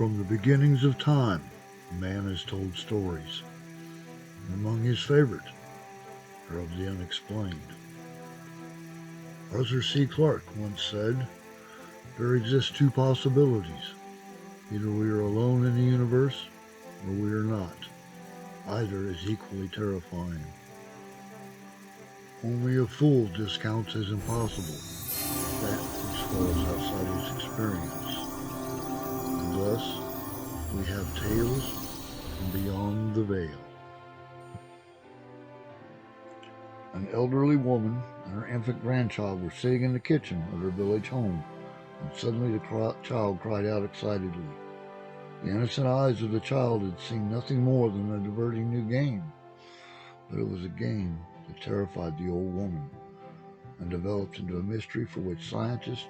From the beginnings of time, man has told stories. Among his favorites are of the unexplained. Arthur C. Clarke once said, "There exist two possibilities. Either we are alone in the universe, or we are not. Either is equally terrifying. Only a fool discounts as impossible that which falls outside his experience. And thus, we have tales from beyond the veil." An elderly woman and her infant grandchild were sitting in the kitchen of her village home, and suddenly the child cried out excitedly. The innocent eyes of the child had seen nothing more than a diverting new game, but it was a game that terrified the old woman and developed into a mystery for which scientists,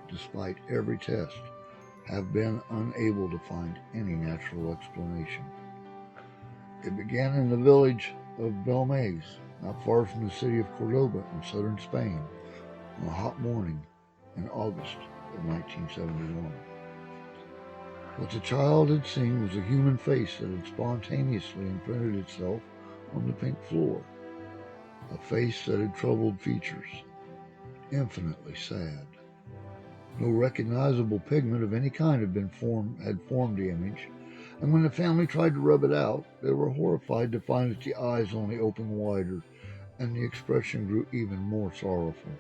despite every test, have been unable to find any natural explanation. It began in the village of Belmez, not far from the city of Cordoba in southern Spain, on a hot morning in August of 1971. What the child had seen was a human face that had spontaneously imprinted itself on the pink floor, a face that had troubled features, infinitely sad. No recognizable pigment of any kind had formed the image, and when the family tried to rub it out, they were horrified to find that the eyes only opened wider, and the expression grew even more sorrowful.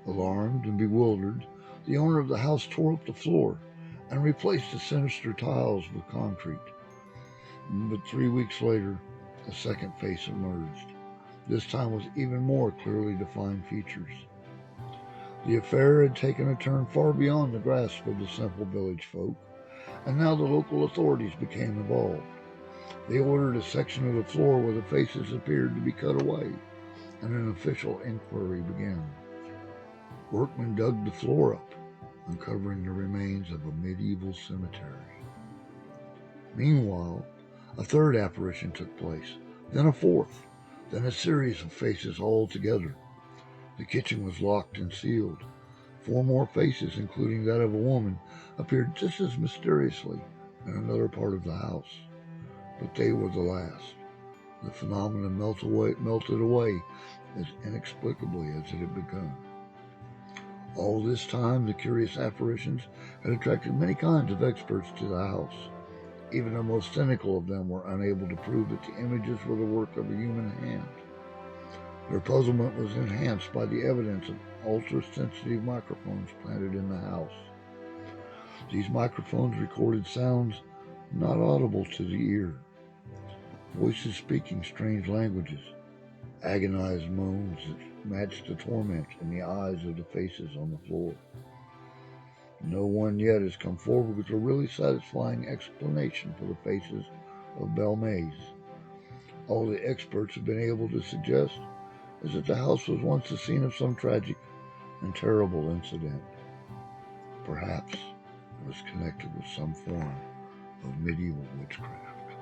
Alarmed and bewildered, the owner of the house tore up the floor and replaced the sinister tiles with concrete. But 3 weeks later, a second face emerged, this time with even more clearly defined features. The affair had taken a turn far beyond the grasp of the simple village folk, and now the local authorities became involved. They ordered a section of the floor where the faces appeared to be cut away, and an official inquiry began. Workmen dug the floor up, uncovering the remains of a medieval cemetery. Meanwhile, a third apparition took place, then a fourth, then a series of faces all together. The kitchen was locked and sealed. 4 more faces, including that of a woman, appeared just as mysteriously in another part of the house. But they were the last. The phenomenon melted away as inexplicably as it had begun. All this time, the curious apparitions had attracted many kinds of experts to the house. Even the most cynical of them were unable to prove that the images were the work of a human hand. Their puzzlement was enhanced by the evidence of ultra-sensitive microphones planted in the house. These microphones recorded sounds not audible to the ear. Voices speaking strange languages, agonized moans that matched the torment in the eyes of the faces on the floor. No one yet has come forward with a really satisfying explanation for the faces of Belmez. All the experts have been able to suggest is that the house was once the scene of some tragic and terrible incident. Perhaps it was connected with some form of medieval witchcraft.